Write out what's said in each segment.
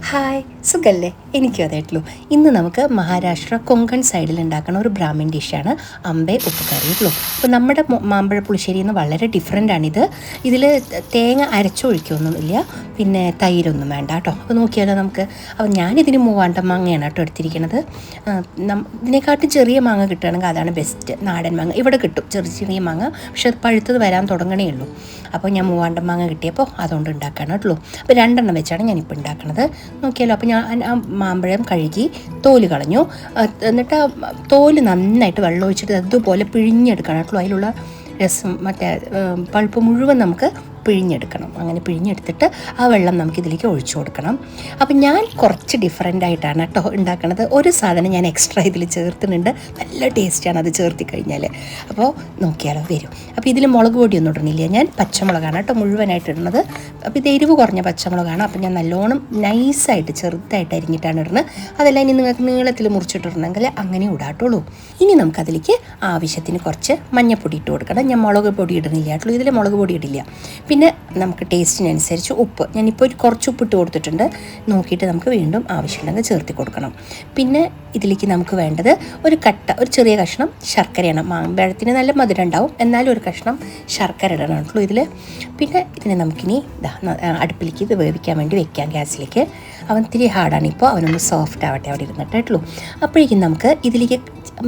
Hi, സുഖല്ലേ? എനിക്കും അതേട്ടുള്ളൂ. ഇന്ന് നമുക്ക് മഹാരാഷ്ട്ര കൊങ്കൺ സൈഡിൽ ഉണ്ടാക്കുന്ന ഒരു ബ്രാഹ്മിൻ ഡിഷാണ് അമ്പെ ഉപ്പ് കറിയുള്ളൂ. അപ്പോൾ നമ്മുടെ മാമ്പഴ പുളിശ്ശേരിയിൽ നിന്ന് വളരെ ഡിഫറെൻ്റാണിത്. ഇതിൽ തേങ്ങ അരച്ചൊഴിക്കൊന്നുമില്ല, പിന്നെ തൈരൊന്നും വേണ്ട കേട്ടോ. അപ്പോൾ നോക്കിയാലോ നമുക്ക്. അപ്പോൾ ഞാനിതിന് മൂവാണ്ടൻ മാങ്ങയാണ് കേട്ടോ എടുത്തിരിക്കുന്നത്. ഇതിനെക്കാട്ടും ചെറിയ മാങ്ങ കിട്ടുകയാണെങ്കിൽ അതാണ് ബെസ്റ്റ്. നാടൻ മാങ്ങ ഇവിടെ കിട്ടും, ചെറിയ ചെറിയ മാങ്ങ, പക്ഷെ അത് പഴുത്തത് വരാൻ തുടങ്ങണേ ഉള്ളൂ. അപ്പോൾ ഞാൻ മൂവാണ്ടൻ മാങ്ങ കിട്ടിയപ്പോൾ അതുകൊണ്ട് ഉണ്ടാക്കുകയാണ് കേട്ടോ. അപ്പോൾ 2 വെച്ചാണ് ഞാനിപ്പോൾ ഉണ്ടാക്കുന്നത്. നോക്കിയാലോ. അപ്പോൾ ഞാൻ ആ മാമ്പഴം കഴുകി തോല് കളഞ്ഞു. എന്നിട്ട് തോല് നന്നായിട്ട് വെള്ളം ഒഴിച്ചിട്ട് അതുപോലെ പിഴിഞ്ഞെടുക്കണം കേട്ടോ. അതിലുള്ള രസം പൾപ്പ് മുഴുവൻ നമുക്ക് പിഴിഞ്ഞെടുക്കണം. അങ്ങനെ പിഴിഞ്ഞെടുത്തിട്ട് ആ വെള്ളം നമുക്കിതിലേക്ക് ഒഴിച്ചു കൊടുക്കണം. അപ്പം ഞാൻ കുറച്ച് ഡിഫറെൻ്റ് ആയിട്ടാണ് കേട്ടോ ഉണ്ടാക്കുന്നത്. ഒരു സാധനം ഞാൻ എക്സ്ട്രാ ഇതിൽ ചേർത്തുന്നുണ്ട്. നല്ല ടേസ്റ്റാണ് അത് ചേർത്തി കഴിഞ്ഞാൽ. അപ്പോൾ നോക്കിയാലോ, വരും. അപ്പോൾ ഇതിൽ മുളക് പൊടിയൊന്നും ഇടണില്ല, ഞാൻ പച്ചമുളകാണ് കേട്ടോ മുഴുവനായിട്ട് ഇടുന്നത്. അപ്പോൾ ഇത് എരിവ് കുറഞ്ഞ പച്ചമുളകാണ്. അപ്പോൾ ഞാൻ നല്ലോണം നൈസായിട്ട് ചെറുതായിട്ട് അരിഞ്ഞിട്ടാണ് ഇടുന്നത്. അതെല്ലാം ഇനി നിങ്ങൾക്ക് നീളത്തിൽ മുറിച്ചിട്ടിടണമെങ്കിൽ അങ്ങനെ ഇടാട്ടുള്ളൂ. ഇനി നമുക്കതിലേക്ക് ആവശ്യത്തിന് കുറച്ച് മഞ്ഞൾപ്പൊടി ഇട്ട് കൊടുക്കണം. ഞാൻ മുളക് പൊടി ഇടുന്നില്ല കേട്ടോ, ഇതിൽ മുളക് പൊടി ഇടില്ല. പിന്നെ നമുക്ക് ടേസ്റ്റിനനുസരിച്ച് ഉപ്പ്, ഞാനിപ്പോൾ കുറച്ച് ഉപ്പിട്ട് കൊടുത്തിട്ടുണ്ട്. നോക്കിയിട്ട് നമുക്ക് വീണ്ടും ആവശ്യമുണ്ടെങ്കിൽ ചേർത്തി കൊടുക്കണം. പിന്നെ ഇതിലേക്ക് നമുക്ക് വേണ്ടത് ഒരു ചെറിയ കഷ്ണം ശർക്കരയാണ്. മാമ്പഴത്തിന് നല്ല മധുരം ഉണ്ടാവും, എന്നാലും ഒരു കഷ്ണം ശർക്കര ഇടണമല്ലോ ഇതിൽ. പിന്നെ ഇതിനെ നമുക്കിനി അടുപ്പിലേക്ക് ഇത് വേവിക്കാൻ വേണ്ടി വെക്കാം ഗ്യാസിലേക്ക്. അവൻ ഇത്തിരി ഹാർഡാണ്, ഇപ്പോൾ അവനൊന്ന് സോഫ്റ്റ് ആവട്ടെ അവിടെ ഇരുന്നിട്ടുള്ളൂ. അപ്പോഴേക്കും നമുക്ക് ഇതിലേക്ക്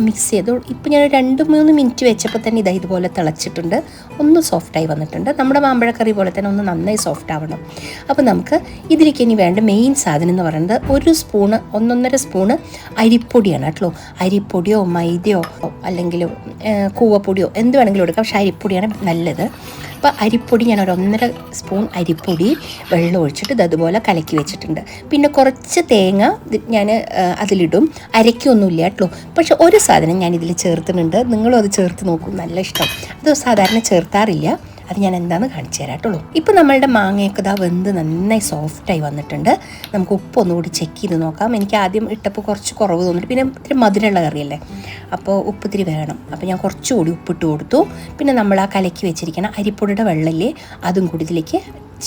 മിക്സ് ചെയ്തു. ഇപ്പോൾ ഞാൻ 2-3 മിനിറ്റ് വെച്ചപ്പോൾ തന്നെ ഇതുപോലെ തിളച്ചിട്ടുണ്ട്, ഒന്ന് സോഫ്റ്റായി വന്നിട്ടുണ്ട്. നമ്മുടെ മാമ്പഴക്കറി പോലെ തന്നെ ഒന്ന് നന്നായി സോഫ്റ്റ് ആവണം. അപ്പോൾ നമുക്ക് ഇതിലേക്ക് ഇനി വേണ്ട മെയിൻ സാധനം എന്ന് പറയുന്നത് 1-1.5 സ്പൂണ് അരിപ്പൊടിയാണ് കേട്ടോ. അരിപ്പൊടിയോ മൈദയോ അല്ലെങ്കിൽ കൂവപ്പൊടിയോ എന്ത് വേണമെങ്കിലും എടുക്കാം, പക്ഷേ അരിപ്പൊടിയാണ് നല്ലത്. അപ്പോൾ അരിപ്പൊടി ഞാൻ 1.5 സ്പൂൺ അരിപ്പൊടി വെള്ളം ഒഴിച്ചിട്ട് ഇതുപോലെ കലക്കി വെച്ചിട്ടുണ്ട്. പിന്നെ കുറച്ച് തേങ്ങ ഞാൻ അതിലിടും, അരയ്ക്കൊന്നുമില്ല കേട്ടോ. പക്ഷെ ഒരു സാധനം ഞാൻ ഇതിൽ ചേർത്തുന്നുണ്ട്, നിങ്ങളും അത് ചേർത്ത് നോക്കും, നല്ല ഇഷ്ടം. അത് സാധാരണ ചേർത്താറില്ല, അത് ഞാൻ എന്താണെന്ന് കാണിച്ചു തരാം കേട്ടോ. ഇപ്പോൾ നമ്മളുടെ മാങ്ങയൊക്കെ വെന്ത് നന്നായി സോഫ്റ്റായി വന്നിട്ടുണ്ട്. നമുക്ക് ഉപ്പൊന്നുകൂടി ചെക്ക് ചെയ്ത് നോക്കാം. എനിക്ക് ആദ്യം ഇട്ടപ്പോൾ കുറച്ച് കുറവ് തോന്നിട്ട്, പിന്നെ ഇത്തിരി മധുരമുള്ള കറിയല്ലേ, അപ്പോൾ ഉപ്പ് ഇത്തിരി വേണം. അപ്പോൾ ഞാൻ കുറച്ചുകൂടി ഉപ്പിട്ട് കൊടുത്തു. പിന്നെ നമ്മൾ ആ കലക്കി വെച്ചിരിക്കുന്ന അരിപ്പൊടിയുടെ വെള്ളമില്ലേ, അതും കൂടി ഇതിലേക്ക്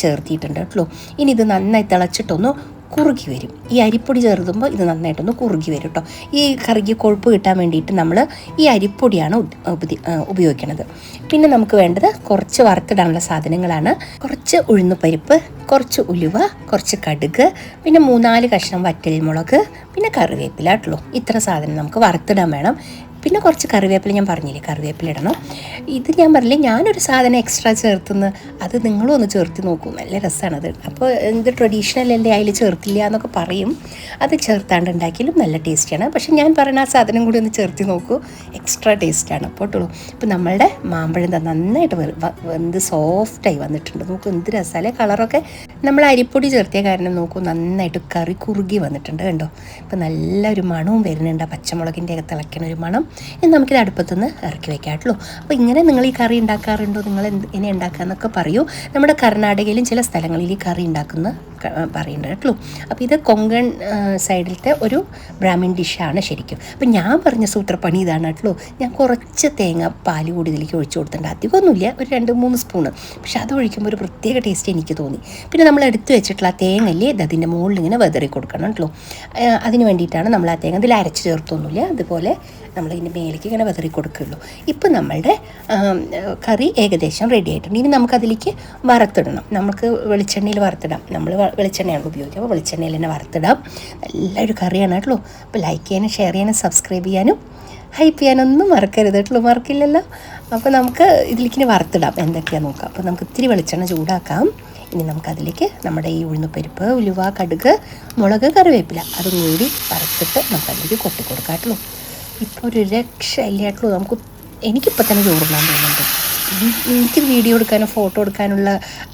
ചേർത്തിയിട്ടുണ്ട് കേട്ടോ. ഇനി ഇത് നന്നായി തിളച്ചിട്ടൊന്ന് കുറുകി വരും. ഈ അരിപ്പൊടി ചേർത്തുമ്പോൾ ഇത് നന്നായിട്ടൊന്ന് കുറുകി വരും കേട്ടോ. ഈ കറിക്ക് കൊഴുപ്പ് കിട്ടാൻ വേണ്ടിയിട്ട് നമ്മൾ ഈ അരിപ്പൊടിയാണ് ഉപയോഗിക്കുന്നത്. പിന്നെ നമുക്ക് വേണ്ടത് കുറച്ച് വറുത്തിടാനുള്ള സാധനങ്ങളാണ്. കുറച്ച് ഉഴുന്നുപരിപ്പ്, കുറച്ച് ഉലുവ, കുറച്ച് കടുക്, പിന്നെ 3-4 കഷ്ണം വറ്റൽമുളക്, പിന്നെ കറിവേപ്പില കേട്ടോ. ഇത്ര സാധനം നമുക്ക് വറുത്തിടാൻ വേണം. പിന്നെ കുറച്ച് കറിവേപ്പില, ഞാൻ പറഞ്ഞില്ലേ കറിവേപ്പില ഇടണം. ഇത് ഞാൻ പറഞ്ഞില്ലേ, ഞാനൊരു സാധനം എക്സ്ട്രാ ചേർത്തുന്ന, അത് നിങ്ങളും ഒന്ന് ചേർത്ത് നോക്കൂ, നല്ല രസമാണത്. അപ്പോൾ എന്ത് ട്രഡീഷണൽ അല്ലേ അതിൽ ചേർത്തില്ല എന്നൊക്കെ പറയും, അത് ചേർത്താണ്ട് ഉണ്ടാക്കിയാലും നല്ല ടേസ്റ്റിയാണ്. പക്ഷെ ഞാൻ പറയുന്ന ആ സാധനം കൂടി ഒന്ന് ചേർത്ത് നോക്കൂ, എക്സ്ട്രാ ടേസ്റ്റാണ് പോട്ടുള്ളൂ. ഇപ്പോൾ നമ്മളുടെ മാമ്പഴം നന്നായിട്ട് വെന്ത് സോഫ്റ്റായി വന്നിട്ടുണ്ട്. നോക്കൂ എന്ത് രസമല്ലേ, കളറൊക്കെ നമ്മൾ അരിപ്പൊടി ചേർത്തിയ കാരണം നോക്കൂ നന്നായിട്ട് കറി കുറുകി വന്നിട്ടുണ്ട് കണ്ടോ. ഇപ്പോൾ നല്ലൊരു മണവും വരുന്നുണ്ട്, പച്ചമുളകിൻ്റെ ഒക്കെ തിളയ്ക്കണ ഒരു മണം. ഇനി നമുക്കിത് അടുപ്പത്തുനിന്ന് ഇറക്കി വെക്കാമല്ലോ. അപ്പോൾ ഇങ്ങനെ നിങ്ങൾ ഈ കറി ഉണ്ടാക്കാറുണ്ടോ, നിങ്ങൾ ഇങ്ങനെ ഉണ്ടാക്കാമെന്നൊക്കെ പറയൂ. നമ്മുടെ കർണാടകയിലും ചില സ്ഥലങ്ങളിൽ ഈ കറി ഉണ്ടാക്കുന്ന പറയുന്നുണ്ട് കേട്ടോ. അപ്പോൾ ഇത് കൊങ്കൺ സൈഡിലത്തെ ഒരു ബ്രാഹ്മിൻ ഡിഷാണ് ശരിക്കും. അപ്പോൾ ഞാൻ പറഞ്ഞ സൂത്രപ്പണി ഇതാണ് കേട്ടോ. ഞാൻ കുറച്ച് തേങ്ങ പാൽ കൂടി ഇതിലേക്ക് ഒഴിച്ചു കൊടുത്തിട്ടുണ്ട്, അധികമൊന്നുമില്ല, ഒരു 2-3 സ്പൂണ്. പക്ഷെ അത് ഒഴിക്കുമ്പോൾ ഒരു പ്രത്യേക ടേസ്റ്റ് എനിക്ക് തോന്നി. പിന്നെ നമ്മൾ എടുത്തു വെച്ചിട്ടുള്ള ആ തേങ്ങല്ലേ, അതിൻ്റെ മുകളിൽ ഇങ്ങനെ വെതറി കൊടുക്കണം കേട്ടോ. അതിന് വേണ്ടിയിട്ടാണ് നമ്മൾ ആ തേങ്ങ ഇതിൽ അരച്ച് ചേർത്തൊന്നുമില്ല, അതുപോലെ നമ്മൾ ഇതിൻ്റെ മേലേക്ക് ഇങ്ങനെ വെതറി കൊടുക്കുകയുള്ളൂ. ഇപ്പോൾ നമ്മളുടെ കറി ഏകദേശം റെഡി ആയിട്ടുണ്ട്. ഇനി നമുക്കതിലേക്ക് വറുത്തിടണം. നമുക്ക് വെളിച്ചെണ്ണയിൽ വറുത്തിടാം, നമ്മൾ വെളിച്ചെണ്ണയാണ് ഉപയോഗിക്കുക, അപ്പോൾ വെളിച്ചെണ്ണയിൽ തന്നെ വറുത്തിടാം. നല്ലൊരു കറിയാണ് കേട്ടോ. അപ്പോൾ ലൈക്ക് ചെയ്യാനും ഷെയർ ചെയ്യാനും സബ്സ്ക്രൈബ് ചെയ്യാനും ഹൈപ്പ് ചെയ്യാനൊന്നും മറക്കരുത് കേട്ടോ, മറക്കില്ലല്ലോ. അപ്പോൾ നമുക്ക് ഇതിലേക്ക് വറുത്തിടാം, എന്തൊക്കെയാണെന്ന് നോക്കാം. അപ്പോൾ നമുക്ക് ഇത്തിരി വെളിച്ചെണ്ണ ചൂടാക്കാം. ഇനി നമുക്കതിലേക്ക് നമ്മുടെ ഈ ഉഴുന്നുപരിപ്പ്, ഉലുവ, കടുക്, മുളക്, കറിവേപ്പില അതും കൂടി വറുത്തിട്ട് നമുക്കതിലേക്ക് കൊട്ടിക്കൊടുക്കാം കേട്ടോ. ഇപ്പോൾ ഒരു രക്ഷയില്ലായിട്ടുള്ളൂ. എനിക്കിപ്പോൾ തന്നെ ചോറുണ്ടാൻ തോന്നുന്നുണ്ട്. എനിക്ക് വീഡിയോ എടുക്കാനോ ഫോട്ടോ എടുക്കാനുള്ള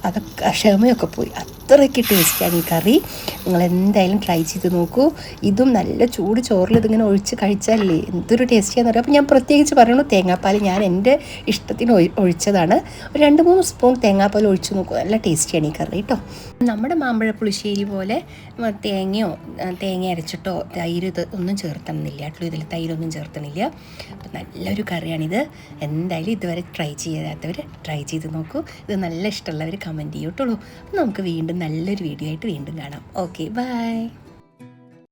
അതൊക്കെ ക്ഷമയൊക്കെ പോയി. അത്രയ്ക്ക് ടേസ്റ്റിയാണ് ഈ കറി. നിങ്ങൾ എന്തായാലും ട്രൈ ചെയ്ത് നോക്കൂ. ഇതും നല്ല ചൂട് ചോറിൽ ഇതിങ്ങനെ ഒഴിച്ച് കഴിച്ചാലേ എന്തൊരു ടേസ്റ്റിയാണെന്ന് അറിയാം. അപ്പോൾ ഞാൻ പ്രത്യേകിച്ച് പറയണു, തേങ്ങാപ്പാൽ ഞാൻ എൻ്റെ ഇഷ്ടത്തിന് ഒഴിച്ചതാണ്. ഒരു 2-3 സ്പൂൺ തേങ്ങാപ്പാൽ ഒഴിച്ച് നോക്കൂ, നല്ല ടേസ്റ്റിയാണ് ഈ കറി കേട്ടോ. നമ്മുടെ മാമ്പഴ പുളിശ്ശേരി പോലെ തേങ്ങ അരച്ചിട്ടോ തൈര് ഒന്നും ചേർത്തണമെന്നില്ല കേട്ടോ. ഇതിൽ തൈരൊന്നും ചേർത്തണില്ല. അപ്പോൾ നല്ലൊരു കറിയാണിത്. എന്തായാലും ഇതുവരെ ട്രൈ ചെയ്യാത്തവർ ട്രൈ ചെയ്ത് നോക്കൂ. ഇത് നല്ല ഇഷ്ടമുള്ളവർ കമൻറ്റ് ചെയ്യൂട്ടുള്ളൂ. നമുക്ക് വീണ്ടും നല്ലൊരു വീഡിയോ ആയിട്ട് വീണ്ടും കാണാം. Okay, by.